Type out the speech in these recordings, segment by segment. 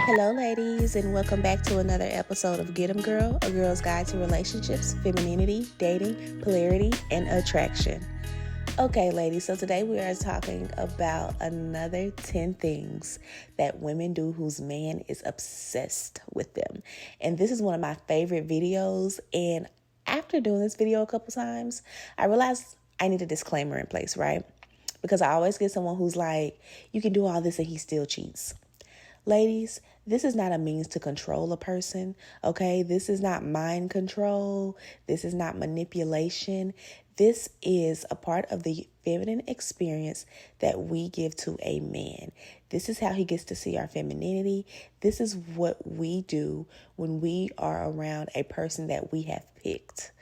Hello, ladies, and welcome back to another episode of Get 'em Girl, a girl's guide to relationships, femininity, dating, polarity, and attraction. Okay, ladies, so today we are talking about another 10 things that women do whose man is obsessed with them. And this is one of my favorite videos. And after doing this video a couple times, I realized I need a disclaimer in place, right? Because I always get someone who's like, you can do all this and he still cheats. Ladies, this is not a means to control a person, okay? This is not mind control. This is not manipulation. This is a part of the feminine experience that we give to a man. This is how he gets to see our femininity. This is what we do when we are around a person that we have picked.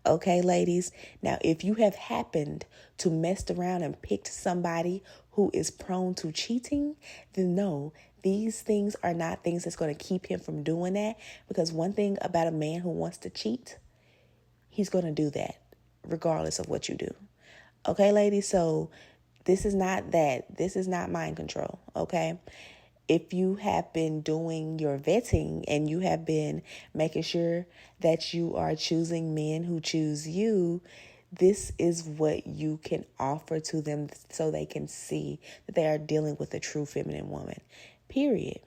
Okay, ladies? Now, if you have happened to mess around and picked somebody who is prone to cheating, then no, these things are not things that's going to keep him from doing that. Because one thing about a man who wants to cheat, he's going to do that regardless of what you do. Okay, ladies? So this is not that. This is not mind control, okay? If you have been doing your vetting and you have been making sure that you are choosing men who choose you, this is what you can offer to them so they can see that they are dealing with a true feminine woman. Period.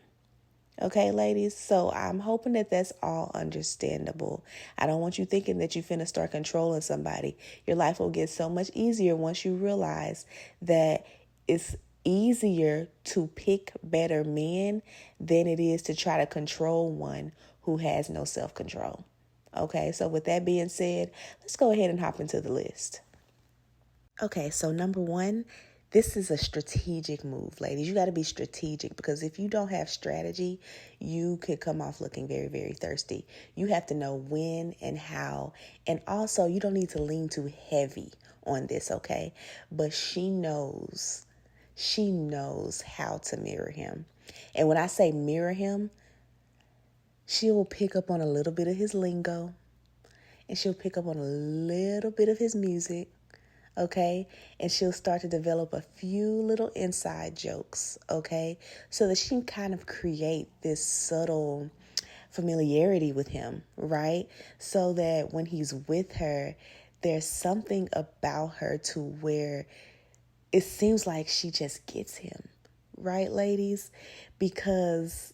Okay, ladies? So I'm hoping that that's all understandable. I don't want you thinking that you finna start controlling somebody. Your life will get so much easier once you realize that it's easier to pick better men than it is to try to control one who has no self-control. Okay, so with that being said, let's go ahead and hop into the list. Okay, so number one, this is a strategic move, ladies. You got to be strategic because if you don't have strategy, you could come off looking very, very thirsty. You have to know when and how. And also, you don't need to lean too heavy on this, okay? But she knows how to mirror him. And when I say mirror him, she will pick up on a little bit of his lingo and she'll pick up on a little bit of his music. Okay, and she'll start to develop a few little inside jokes, okay, so that she can kind of create this subtle familiarity with him, right? So that when he's with her, there's something about her to where it seems like she just gets him, right, ladies? Because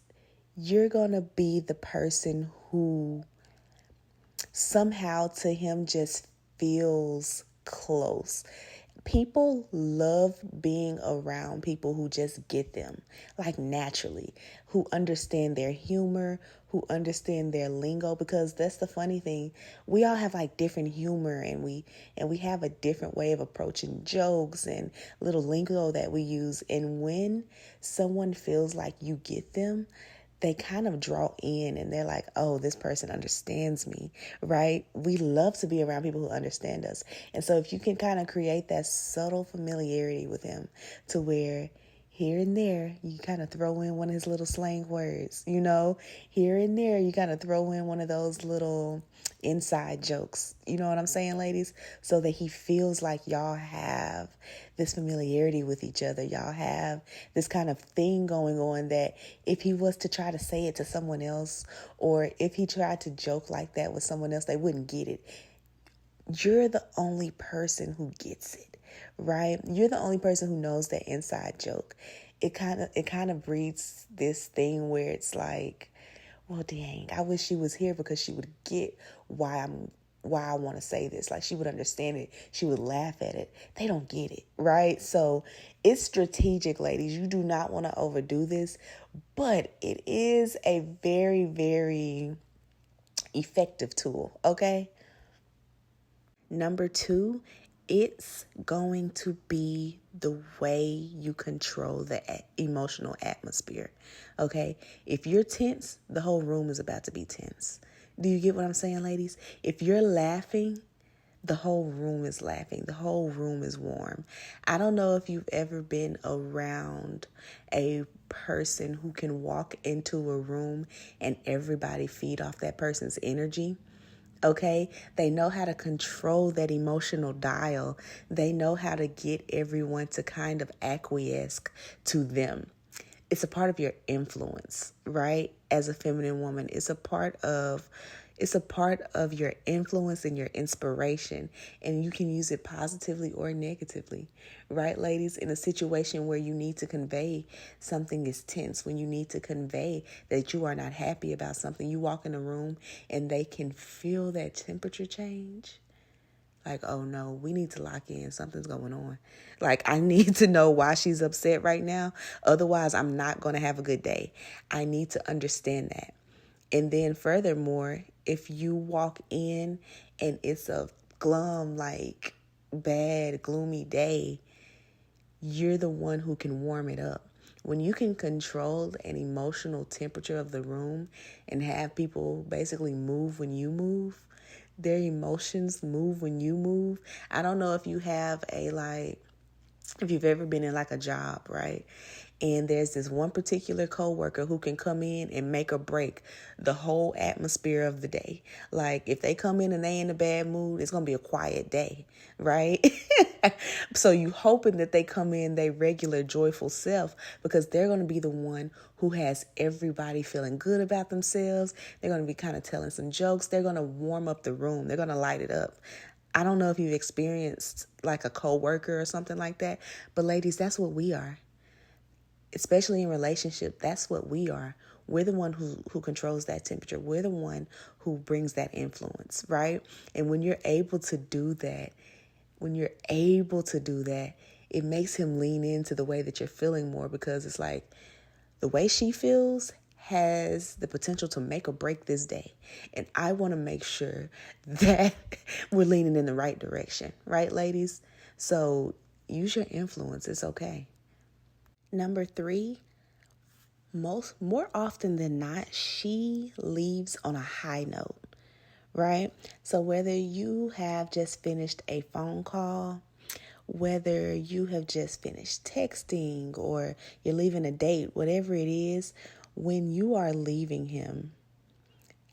you're going to be the person who somehow to him just feels close. People love being around people who just get them, like naturally, who understand their humor, who understand their lingo, because that's the funny thing. We all have like different humor and we have a different way of approaching jokes and little lingo that we use. And when someone feels like you get them, they kind of draw in and they're like, oh, this person understands me, right? We love to be around people who understand us. And so if you can kind of create that subtle familiarity with him to where here and there, you kind of throw in one of his little slang words, here and there, you kind of throw in one of those little inside jokes. You know what I'm saying, ladies? So that he feels like y'all have this familiarity with each other. Y'all have this kind of thing going on that if he was to try to say it to someone else, or if he tried to joke like that with someone else, they wouldn't get it. You're the only person who gets it, right? You're the only person who knows that inside joke. It kind of breeds this thing where it's like, well, dang, I wish she was here because she would get why I want to say this. Like, she would understand it. She would laugh at it. They don't get it, right? So it's strategic, ladies. You do not want to overdo this, but it is a very, very effective tool, okay? Number two, it's going to be the way you control the emotional atmosphere, okay? If you're tense, the whole room is about to be tense. Do you get what I'm saying, ladies? If you're laughing, the whole room is laughing. The whole room is warm. I don't know if you've ever been around a person who can walk into a room and everybody feed off that person's energy. Okay, they know how to control that emotional dial. They know how to get everyone to kind of acquiesce to them. it's a part of your influence, right? As a feminine woman, it's a part of your influence and your inspiration, and you can use it positively or negatively, right, ladies? In a situation where you need to convey something is tense, when you need to convey that you are not happy about something, you walk in a room and they can feel that temperature change. Like, oh no, we need to lock in. Something's going on. Like, I need to know why she's upset right now. Otherwise, I'm not going to have a good day. I need to understand that. And then furthermore, if you walk in and it's a glum, like bad, gloomy day, you're the one who can warm it up. When you can control an emotional temperature of the room and have people basically move when you move, their emotions move when you move. I don't know if you have if you've ever been in like a job, right? And there's this one particular coworker who can come in and make or break the whole atmosphere of the day. Like if they come in and they in a bad mood, it's going to be a quiet day, right? So you hoping that they come in their regular joyful self, because they're going to be the one who has everybody feeling good about themselves. They're going to be kind of telling some jokes. They're going to warm up the room. They're going to light it up. I don't know if you've experienced like a coworker or something like that, but ladies, that's what we are. Especially in relationship, that's what we are. We're the one who controls that temperature. We're the one who brings that influence, right? And when you're able to do that, it makes him lean into the way that you're feeling more, because it's like the way she feels has the potential to make or break this day. And I want to make sure that we're leaning in the right direction, right, ladies? So use your influence. It's okay. Number 3, more often than not, she leaves on a high note, right? So whether you have just finished a phone call, whether you have just finished texting, or you're leaving a date, whatever it is, when you are leaving him,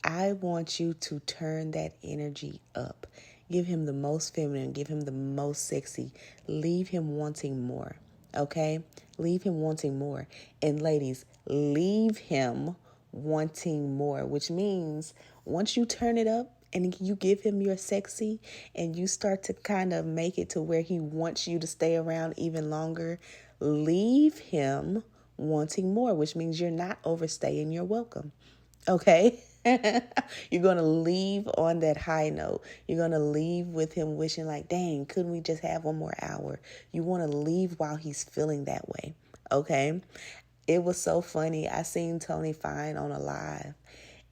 I want you to turn that energy up. Give him the most feminine, give him the most sexy. Leave him wanting more, okay? Leave him wanting more. And ladies, leave him wanting more, which means once you turn it up and you give him your sexy and you start to kind of make it to where he wants you to stay around even longer, leave him wanting more, which means you're not overstaying your welcome. Okay? You're going to leave on that high note. You're going to leave with him wishing like, dang, couldn't we just have one more hour? You want to leave while he's feeling that way. Okay? It was so funny. I seen Tony Fine on a live,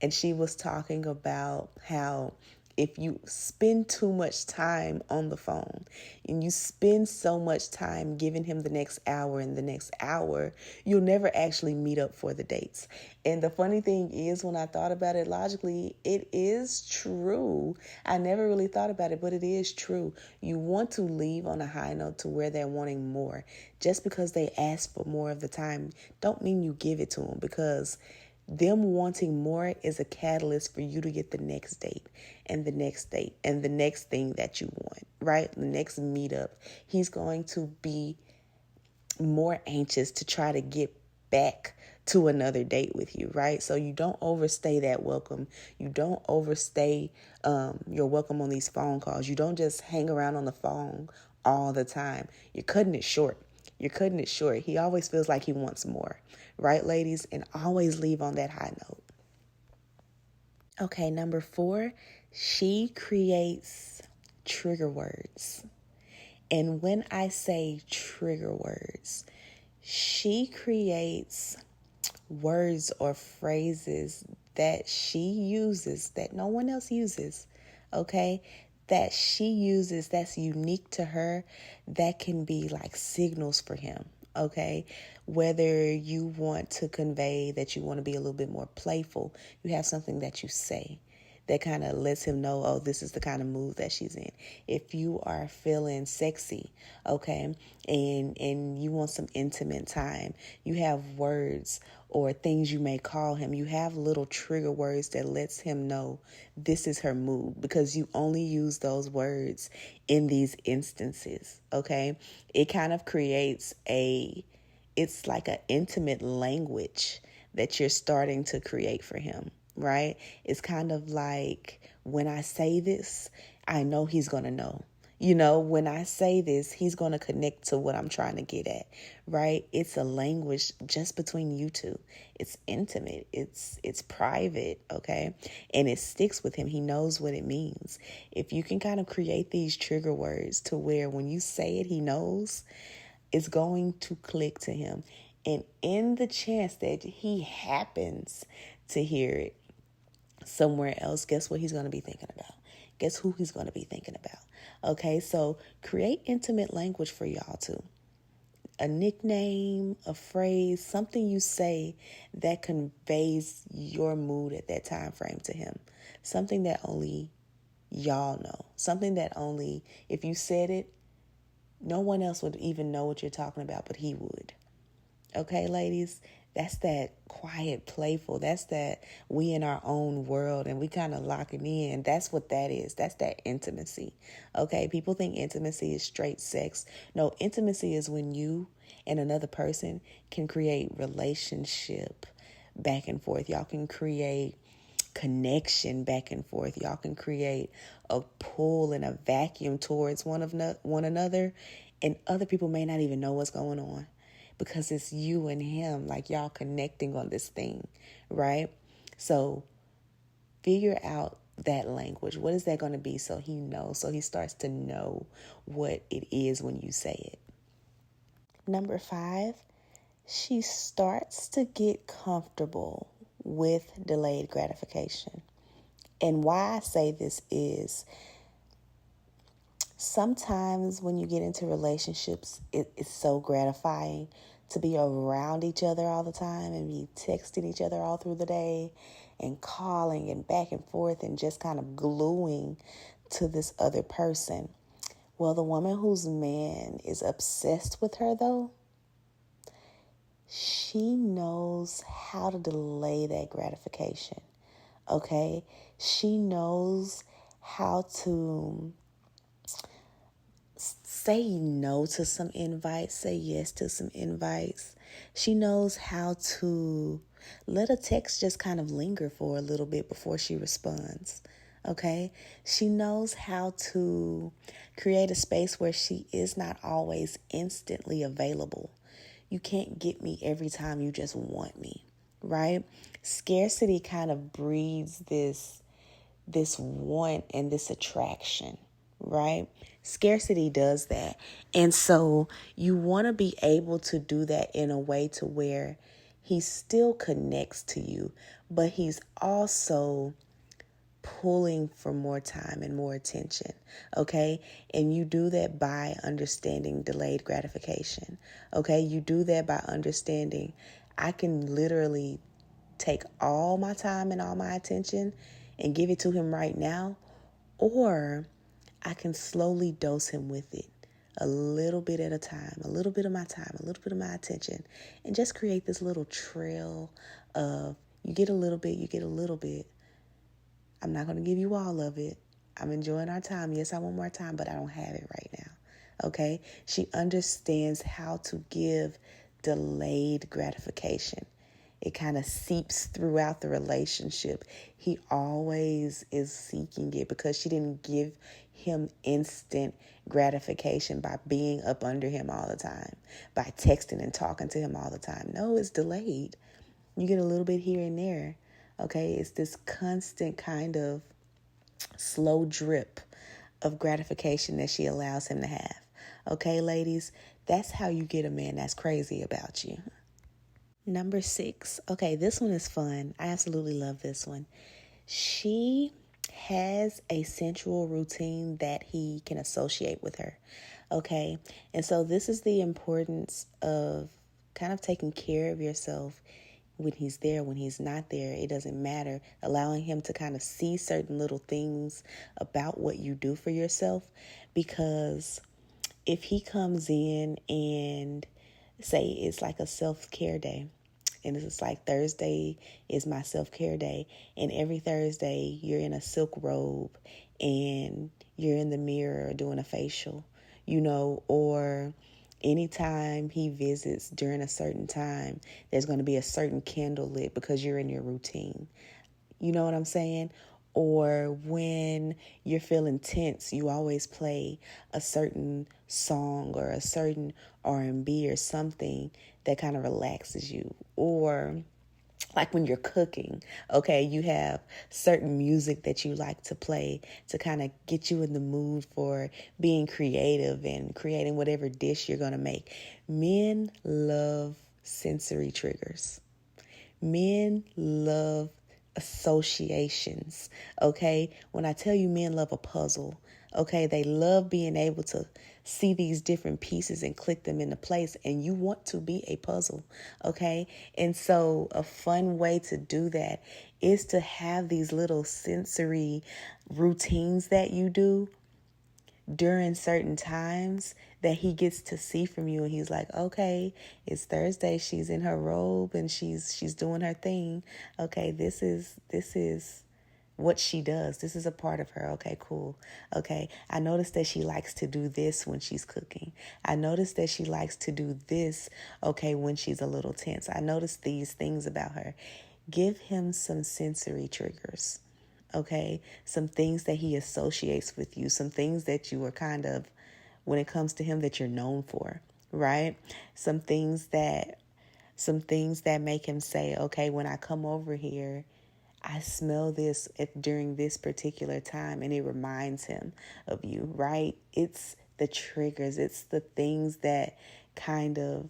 and she was talking about how if you spend too much time on the phone and you spend so much time giving him the next hour and the next hour, you'll never actually meet up for the dates. And the funny thing is, when I thought about it logically, it is true. I never really thought about it, but it is true. You want to leave on a high note to where they're wanting more. Just because they ask for more of the time, don't mean you give it to them, because them wanting more is a catalyst for you to get the next date and the next date and the next thing that you want, right? The next meetup. He's going to be more anxious to try to get back to another date with you, right? So you don't overstay that welcome. You don't overstay your welcome on these phone calls. You don't just hang around on the phone all the time. You're cutting it short. You're cutting it short. He always feels like he wants more, right, ladies? And always leave on that high note. Okay, number 4, she creates trigger words. And when I say trigger words, she creates words or phrases that she uses that no one else uses, okay? That she uses that's unique to her, that can be like signals for him, okay? Whether you want to convey that you want to be a little bit more playful, you have something that you say that kind of lets him know, oh, this is the kind of mood that she's in. If you are feeling sexy, okay, and you want some intimate time, you have words or things you may call him. You have little trigger words that lets him know this is her mood, because you only use those words in these instances, okay? It kind of creates a it's like an intimate language that you're starting to create for him, right? It's kind of like, when I say this, I know he's going to know. When I say this, he's going to connect to what I'm trying to get at, right? It's a language just between you two. It's intimate. It's private, okay? And it sticks with him. He knows what it means. If you can kind of create these trigger words to where when you say it, he knows, it's going to click to him. And in the chance that he happens to hear it somewhere else, guess what he's going to be thinking about? Guess who he's going to be thinking about? Okay, so create intimate language for y'all too. A nickname, a phrase, something you say that conveys your mood at that time frame to him. Something that only y'all know. Something that only, if you said it, no one else would even know what you're talking about, but he would. Okay, ladies? That's that quiet, playful. That's that we in our own world and we kind of locking in. That's what that is. That's that intimacy. Okay, people think intimacy is straight sex. No, intimacy is when you and another person can create relationship back and forth. Y'all can create connection back and forth. Y'all can create a pull and a vacuum towards one another, and other people may not even know what's going on because it's you and him, like y'all connecting on this thing, right? So figure out that language. What is that going to be so he knows, so he starts to know what it is when you say it. Number 5, she starts to get comfortable with delayed gratification. And why I say this is sometimes when you get into relationships, it's so gratifying to be around each other all the time and be texting each other all through the day and calling and back and forth and just kind of gluing to this other person. Well, the woman whose man is obsessed with her, though, she knows how to delay that gratification, okay? She knows how to say no to some invites, say yes to some invites. She knows how to let a text just kind of linger for a little bit before she responds, okay? She knows how to create a space where she is not always instantly available. You can't get me every time you just want me, right? Scarcity kind of breeds this want and this attraction, right? Scarcity does that. And so you want to be able to do that in a way to where he still connects to you, but he's also pulling for more time and more attention, okay? And you do that by understanding delayed gratification, okay? You do that by understanding I can literally take all my time and all my attention and give it to him right now, or I can slowly dose him with it a little bit at a time, a little bit of my time, a little bit of my attention, and just create this little trail of you get a little bit, you get a little bit. I'm not going to give you all of it. I'm enjoying our time. Yes, I want more time, but I don't have it right now. Okay? She understands how to give delayed gratification. It kind of seeps throughout the relationship. He always is seeking it because she didn't give him instant gratification by being up under him all the time, by texting and talking to him all the time. No, it's delayed. You get a little bit here and there. Okay, it's this constant kind of slow drip of gratification that she allows him to have. Okay, ladies, that's how you get a man that's crazy about you. Number 6. Okay, this one is fun. I absolutely love this one. She has a sensual routine that he can associate with her. Okay, and so this is the importance of kind of taking care of yourself when he's there, when he's not there. It doesn't matter. Allowing him to kind of see certain little things about what you do for yourself, because if he comes in and say it's like a self-care day, and it's like Thursday is my self-care day, and every Thursday you're in a silk robe and you're in the mirror doing a facial, or anytime he visits during a certain time, there's going to be a certain candle lit because you're in your routine. You know what I'm saying? Or when you're feeling tense, you always play a certain song or a certain R&B or something that kind of relaxes you. Or like when you're cooking, okay, you have certain music that you like to play to kind of get you in the mood for being creative and creating whatever dish you're going to make. Men love sensory triggers. Men love associations, okay? When I tell you men love a puzzle, okay, they love being able to see these different pieces and click them into place, and you want to be a puzzle, okay? And so a fun way to do that is to have these little sensory routines that you do during certain times that he gets to see from you, and he's like, okay, it's Thursday, she's in her robe and she's doing her thing. Okay, this is what she does. This is a part of her. Okay, cool. Okay, I noticed that she likes to do this when she's cooking. I noticed that she likes to do this, okay, when she's a little tense. I noticed these things about her. Give him some sensory triggers. Okay, some things that he associates with you, some things that you are kind of, when it comes to him, that you're known for, right? Some things that make him say, okay, when I come over here, I smell this during this particular time, and it reminds him of you, right? It's the triggers, it's the things that kind of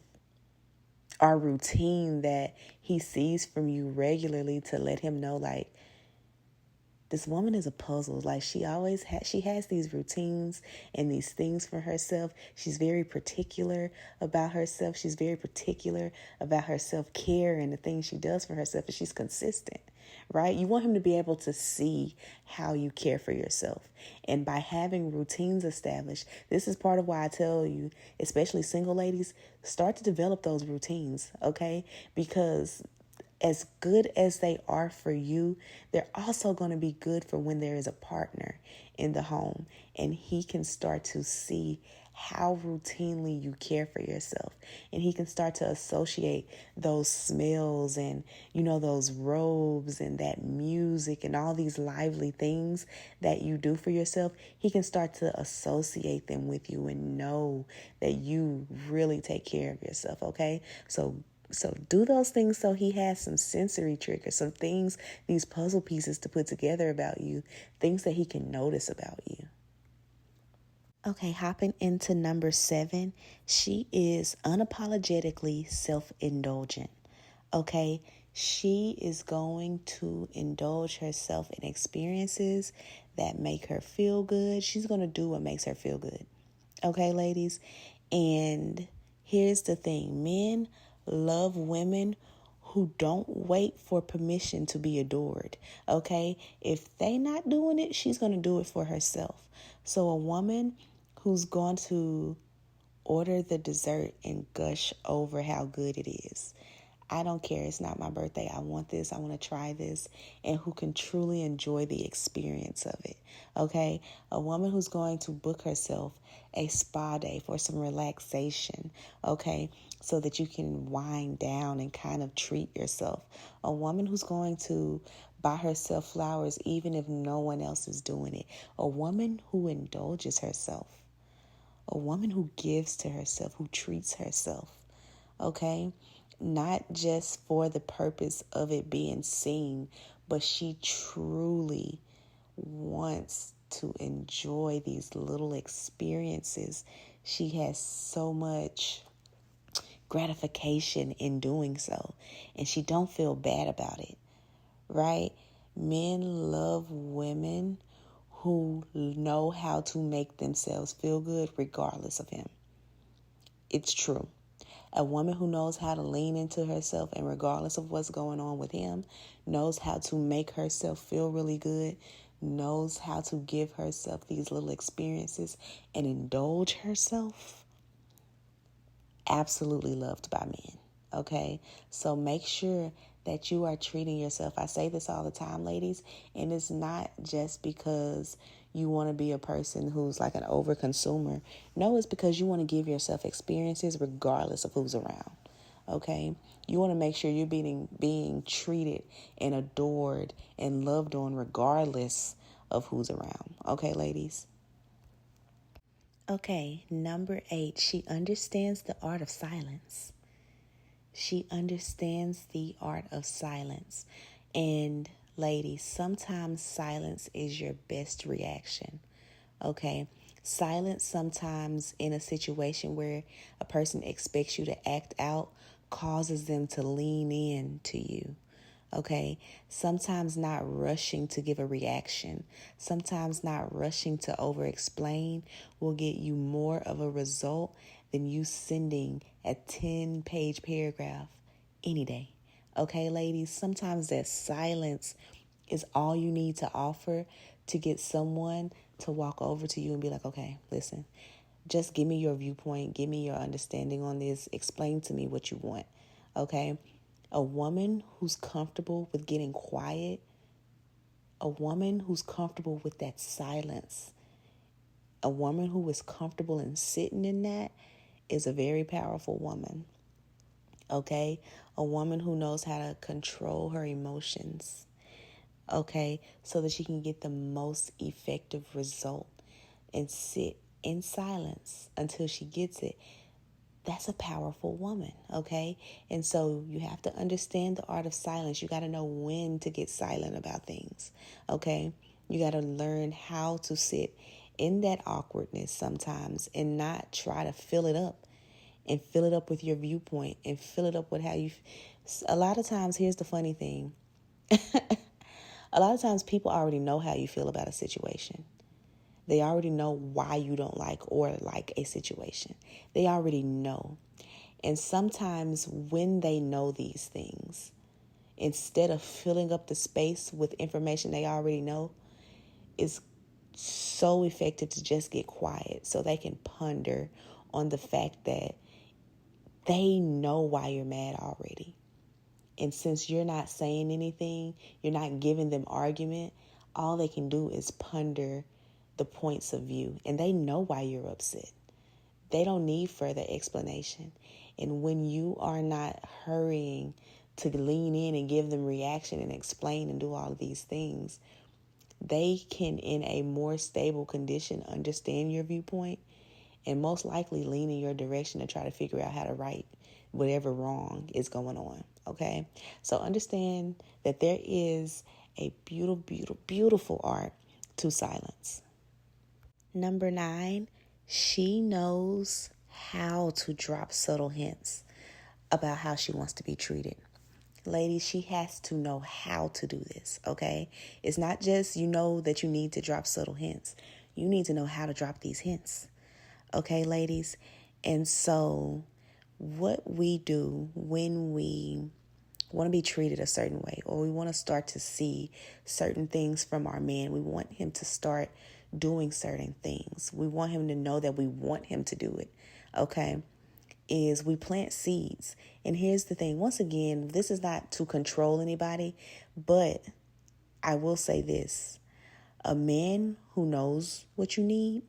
are routine that he sees from you regularly to let him know, like, this woman is a puzzle. Like, she has these routines and these things for herself. She's very particular about herself. She's very particular about her self-care and the things she does for herself. And she's consistent, right? You want him to be able to see how you care for yourself. And by having routines established, this is part of why I tell you, especially single ladies, start to develop those routines, okay? Because as good as they are for you, they're also going to be good for when there is a partner in the home, and he can start to see how routinely you care for yourself, and he can start to associate those smells and, those robes and that music and all these lively things that you do for yourself. He can start to associate them with you and know that you really take care of yourself, okay? So do those things so he has some sensory triggers, some things, these puzzle pieces to put together about you, things that he can notice about you. Okay, hopping into number 7, she is unapologetically self-indulgent. Okay, she is going to indulge herself in experiences that make her feel good. She's going to do what makes her feel good. Okay, ladies? And here's the thing. Men love women who don't wait for permission to be adored. Okay? If they not doing it, she's going to do it for herself. So a woman who's going to order the dessert and gush over how good it is. I don't care. It's not my birthday. I want this. I want to try this. And who can truly enjoy the experience of it. Okay? A woman who's going to book herself a spa day for some relaxation. Okay? So that you can wind down and kind of treat yourself. A woman who's going to buy herself flowers even if no one else is doing it. A woman who indulges herself. A woman who gives to herself, who treats herself. Okay? Not just for the purpose of it being seen, but she truly wants to enjoy these little experiences. She has so much gratification in doing so, and she don't feel bad about it, right? Men love women who know how to make themselves feel good regardless of him. It's true. A woman who knows how to lean into herself and regardless of what's going on with him, knows how to make herself feel really good, knows how to give herself these little experiences and indulge herself, absolutely loved by men, okay? So make sure that you are treating yourself. I say this all the time, ladies, and it's not just because you want to be a person who's like an overconsumer. No, it's because you want to give yourself experiences regardless of who's around. Okay? You want to make sure you're being treated and adored and loved on regardless of who's around. Okay, ladies? Okay, number 8, she understands the art of silence. She understands the art of silence. And ladies, sometimes silence is your best reaction. Okay? Silence sometimes in a situation where a person expects you to act out causes them to lean in to you. Okay? Sometimes not rushing to give a reaction, sometimes not rushing to over explain will get you more of a result than you sending a 10-page paragraph any day. Okay, ladies? Sometimes that silence is all you need to offer to get someone to walk over to you and be like, okay, listen, just give me your viewpoint, give me your understanding on this, explain to me what you want. Okay? A woman who's comfortable with getting quiet, a woman who's comfortable with that silence, a woman who is comfortable in sitting in that is a very powerful woman. Okay? A woman who knows how to control her emotions. Okay? So that she can get the most effective result and sit in silence until she gets it. That's a powerful woman, okay? And so you have to understand the art of silence. You got to know when to get silent about things, okay? You got to learn how to sit in that awkwardness sometimes and not try to fill it up and fill it up with your viewpoint and fill it up with how you... A lot of times, here's the funny thing. A lot of times people already know how you feel about a situation. They already know why you don't like or like a situation. They already know. And sometimes when they know these things, instead of filling up the space with information they already know, it's so effective to just get quiet so they can ponder on the fact that they know why you're mad already. And since you're not saying anything, you're not giving them argument, all they can do is ponder the points of view, and they know why you're upset. They don't need further explanation. And when you are not hurrying to lean in and give them reaction and explain and do all of these things, they can, in a more stable condition, understand your viewpoint and most likely lean in your direction to try to figure out how to right whatever wrong is going on. Okay? So understand that there is a beautiful art to silence. Number 9, she knows how to drop subtle hints about how she wants to be treated. Ladies, she has to know how to do this, okay? It's not just you know that you need to drop subtle hints. You need to know how to drop these hints, okay, ladies? And so what we do when we want to be treated a certain way, or we want to start to see certain things from our man, we want him to start doing certain things. We want him to know that we want him to do it, okay? Is we plant seeds. And here's the thing. Once again, this is not to control anybody, but I will say this. A man who knows what you need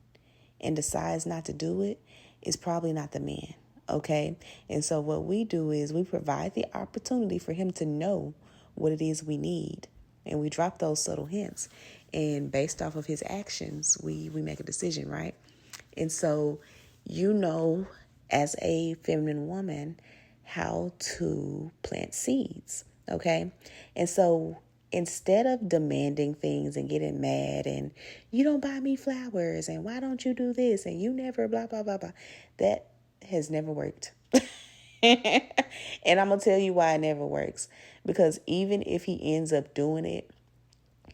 and decides not to do it is probably not the man, okay? And so what we do is we provide the opportunity for him to know what it is we need. And we drop those subtle hints. And based off of his actions, we make a decision, right? And so you know, as a feminine woman, how to plant seeds, okay? And so instead of demanding things and getting mad and you don't buy me flowers and why don't you do this and you never blah, blah, blah, blah, that has never worked. And I'm going to tell you why it never works. Because even if he ends up doing it,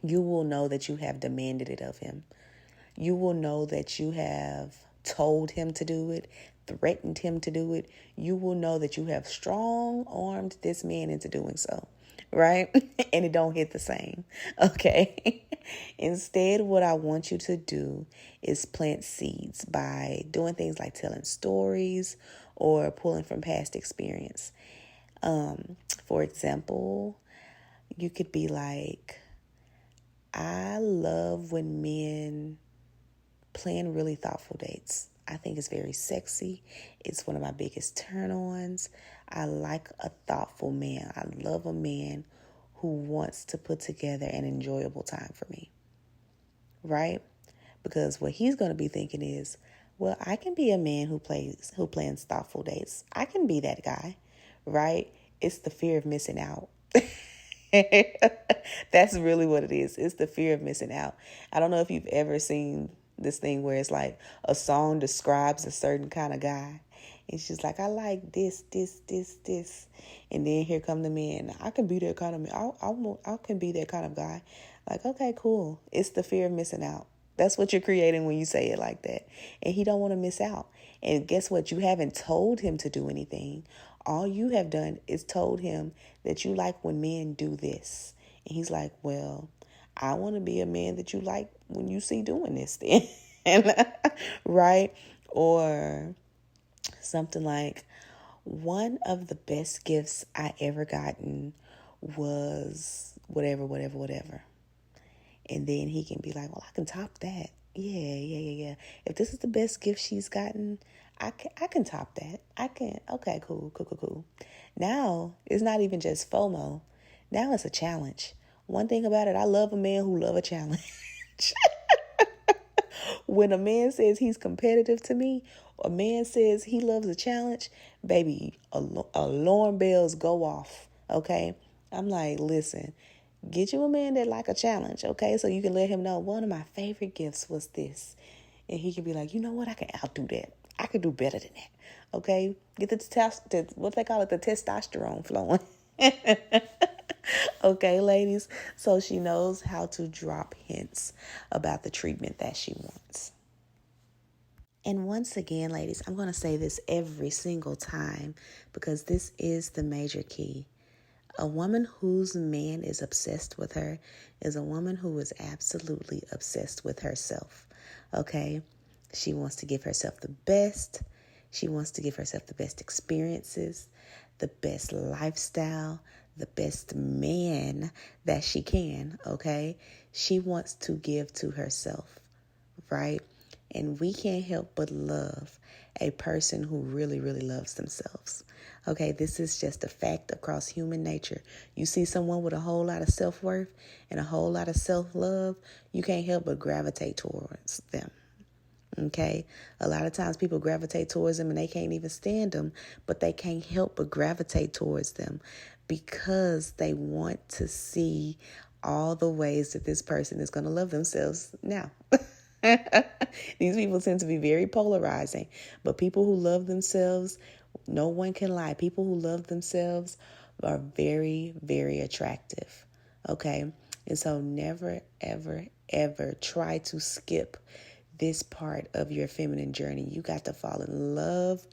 you will know that you have demanded it of him. You will know that you have told him to do it, threatened him to do it. You will know that you have strong-armed this man into doing so, right? And it don't hit the same, okay? Instead, what I want you to do is plant seeds by doing things like telling stories or pulling from past experience. For example, you could be like, I love when men plan really thoughtful dates. I think it's very sexy. It's one of my biggest turn-ons. I like a thoughtful man. I love a man who wants to put together an enjoyable time for me, right? Because what he's going to be thinking is, well, I can be a man who plans thoughtful dates. I can be that guy, right? It's the fear of missing out. That's really what it is. It's the fear of missing out. I don't know if you've ever seen this thing where it's like a song describes a certain kind of guy. It's just like, I like this. And then here come the man. I can be that kind of man. I can be that kind of guy. Like, okay, cool. It's the fear of missing out. That's what you're creating when you say it like that. And he don't want to miss out. And guess what? You haven't told him to do anything. All you have done is told him that you like when men do this. And he's like, well, I want to be a man that you like when you see doing this then. Right? Or something like, one of the best gifts I ever gotten was whatever. And then he can be like, well, I can top that. Yeah. If this is the best gift she's gotten, I can top that. Okay, cool. Now, it's not even just FOMO. Now it's a challenge. One thing about it, I love a man who loves a challenge. When a man says he's competitive to me, a man says he loves a challenge, baby, alarm bells go off, okay? I'm like, listen, get you a man that like a challenge, okay? So you can let him know one of my favorite gifts was this. And he can be like, you know what? I can outdo that. I can do better than that, okay? Get what they call it, the testosterone flowing. Okay, ladies? So she knows how to drop hints about the treatment that she wants. And once again, ladies, I'm going to say this every single time because this is the major key. A woman whose man is obsessed with her is a woman who is absolutely obsessed with herself. Okay? She wants to give herself the best. She wants to give herself the best experiences, the best lifestyle, the best man that she can. Okay? She wants to give to herself, right? And we can't help but love a person who really, really loves themselves. Okay, this is just a fact across human nature. You see someone with a whole lot of self-worth and a whole lot of self-love, you can't help but gravitate towards them. Okay, a lot of times people gravitate towards them and they can't even stand them, but they can't help but gravitate towards them because they want to see all the ways that this person is going to love themselves now. These people tend to be very polarizing, but people who love themselves, no one can lie. People who love themselves are very, very attractive. Okay. And so never, ever, ever try to skip this part of your feminine journey. You got to fall in love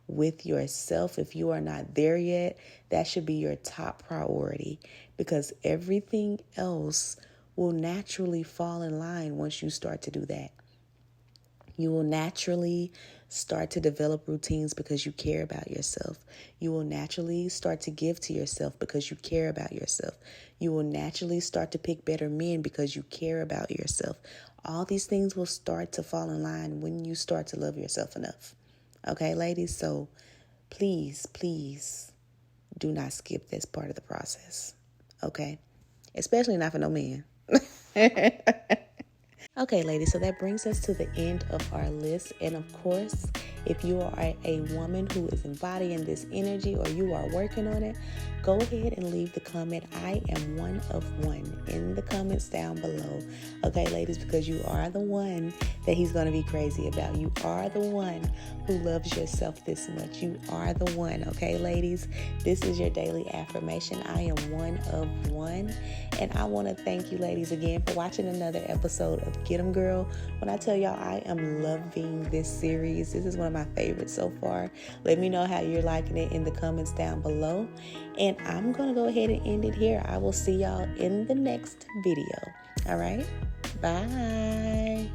with yourself. If you are not there yet, that should be your top priority because everything else will naturally fall in line once you start to do that. You will naturally start to develop routines because you care about yourself. You will naturally start to give to yourself because you care about yourself. You will naturally start to pick better men because you care about yourself. All these things will start to fall in line when you start to love yourself enough. Okay, ladies? So please do not skip this part of the process. Okay? Especially not for no man. Okay, ladies, so that brings us to the end of our list. And of course, if you are a woman who is embodying this energy or you are working on it, go ahead and leave the comment, I am one of one, in the comments down below. Okay, ladies, because you are the one that he's going to be crazy about. You are the one who loves yourself this much. You are the one. Okay, ladies, this is your daily affirmation. I am one of one. And I want to thank you, ladies, again for watching another episode of Get 'em Girl. When I tell y'all I am loving this series, this is one of my favorites so far. Let me know how you're liking it in the comments down below. And I'm going to go ahead and end it here. I will see y'all in the next video. All right? Bye.